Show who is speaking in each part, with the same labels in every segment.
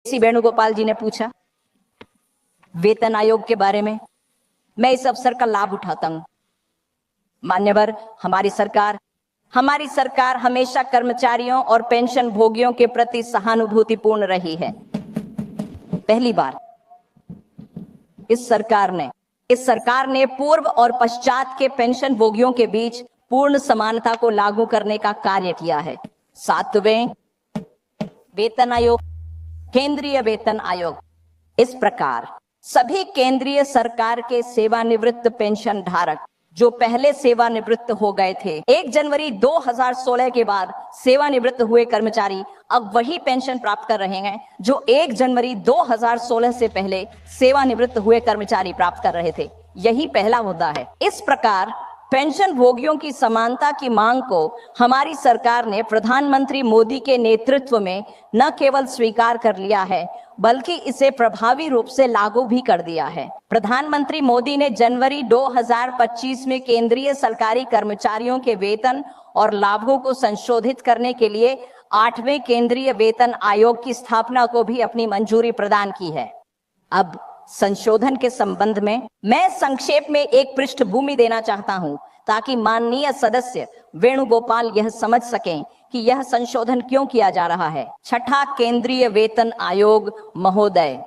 Speaker 1: सी वेणुगोपाल जी ने पूछा वेतन आयोग के बारे में। मैं इस अवसर का लाभ उठाता हूं। मान्यवर, हमारी सरकार हमेशा कर्मचारियों और पेंशन भोगियों के प्रति सहानुभूतिपूर्ण रही है। पहली बार इस सरकार ने पूर्व और पश्चात के पेंशन भोगियों के बीच पूर्ण समानता को लागू करने का कार्य किया है। 7वें वेतन आयोग, केंद्रीय वेतन आयोग। इस प्रकार सभी केंद्रीय सरकार के सेवानिवृत्त पेंशन धारक जो पहले सेवानिवृत्त हो गए थे, 1 जनवरी 2016 के बाद सेवानिवृत्त हुए कर्मचारी अब वही पेंशन प्राप्त कर रहे हैं जो 1 जनवरी 2016 से पहले सेवानिवृत्त हुए कर्मचारी प्राप्त कर रहे थे। यही पहला मुद्दा है। इस प्रकार पेंशन भोगियों की समानता की मांग को हमारी सरकार ने प्रधानमंत्री मोदी के नेतृत्व में न केवल स्वीकार कर लिया है बल्कि इसे प्रभावी रूप से लागू भी कर दिया है। प्रधानमंत्री मोदी ने जनवरी 2025 में केंद्रीय सरकारी कर्मचारियों के वेतन और लाभों को संशोधित करने के लिए 8वें केंद्रीय वेतन आयोग की स्थापना को भी अपनी मंजूरी प्रदान की है। अब संशोधन के संबंध में मैं संक्षेप में एक पृष्ठभूमि देना चाहता हूं ताकि माननीय सदस्य वेणुगोपाल यह समझ सकें कि यह संशोधन क्यों किया जा रहा है। छठा केंद्रीय वेतन आयोग महोदय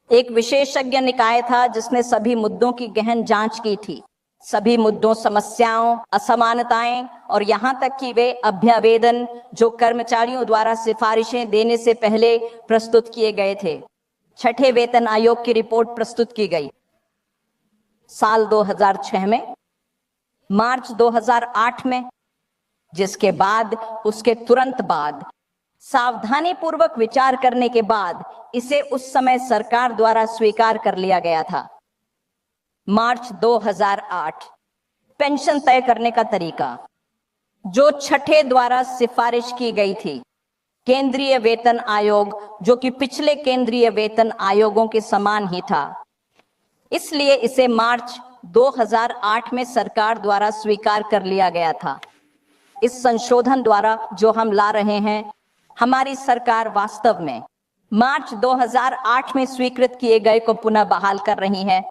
Speaker 1: एक विशेषज्ञ निकाय था जिसने सभी मुद्दों की गहन जांच की थी। सभी मुद्दों, समस्याओं, असमानताएं और यहां तक कि वे अभ्यावेदन जो कर्मचारियों द्वारा सिफारिशें देने से पहले प्रस्तुत किए गए थे, छठे वेतन आयोग की रिपोर्ट प्रस्तुत की गई। साल 2006 में, मार्च 2008 में, जिसके बाद उसके तुरंत बाद सावधानी पूर्वक विचार करने के बाद इसे उस समय सरकार द्वारा स्वीकार कर लिया गया था। मार्च 2008 पेंशन तय करने का तरीका जो छठे द्वारा सिफारिश की गई थी। केंद्रीय वेतन आयोग जो कि पिछले केंद्रीय वेतन आयोगों के समान ही था, इसलिए इसे मार्च 2008 में सरकार द्वारा स्वीकार कर लिया गया था। इस संशोधन द्वारा जो हम ला रहे हैं, हमारी सरकार वास्तव में मार्च 2008 में स्वीकृत किए गए को पुनः बहाल कर रही है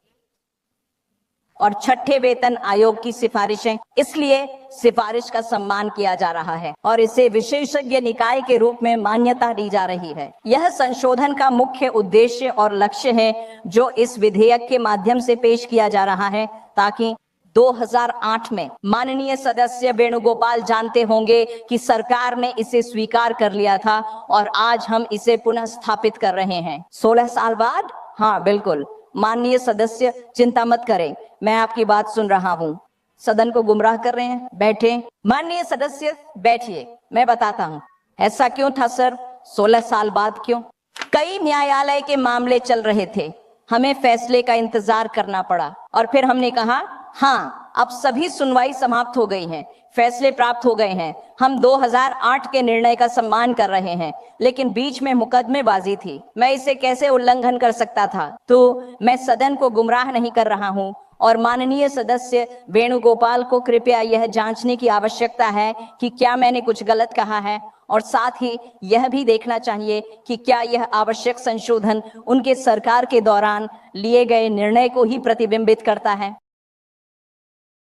Speaker 1: और छठे वेतन आयोग की सिफारिशें, इसलिए सिफारिश का सम्मान किया जा रहा है और इसे विशेषज्ञ निकाय के रूप में मान्यता दी जा रही है। यह संशोधन का मुख्य उद्देश्य और लक्ष्य है जो इस विधेयक के माध्यम से पेश किया जा रहा है ताकि 2008 में माननीय सदस्य वेणुगोपाल जानते होंगे कि सरकार ने इसे स्वीकार कर लिया था और आज हम इसे पुनः स्थापित कर रहे हैं 16 साल बाद। हाँ बिल्कुल, माननीय सदस्य चिंता मत करें, मैं आपकी बात सुन रहा हूं। सदन को गुमराह कर रहे हैं, बैठे। माननीय सदस्य बैठिए, मैं बताता हूं। ऐसा क्यों था सर? 16 साल बाद क्यों? कई न्यायालय के मामले चल रहे थे, हमें फैसले का इंतजार करना पड़ा और फिर हमने कहा हाँ, अब सभी सुनवाई समाप्त हो गई है, फैसले प्राप्त हो गए हैं, हम 2008 के निर्णय का सम्मान कर रहे हैं, लेकिन बीच में मुकदमेबाजी थी, मैं इसे कैसे उल्लंघन कर सकता था? तो मैं सदन को गुमराह नहीं कर रहा हूं और माननीय सदस्य वेणुगोपाल को कृपया यह जांचने की आवश्यकता है कि क्या मैंने कुछ गलत कहा है और साथ ही यह भी देखना चाहिए कि क्या यह आवश्यक संशोधन उनके सरकार के दौरान लिए गए निर्णय को ही प्रतिबिंबित करता है।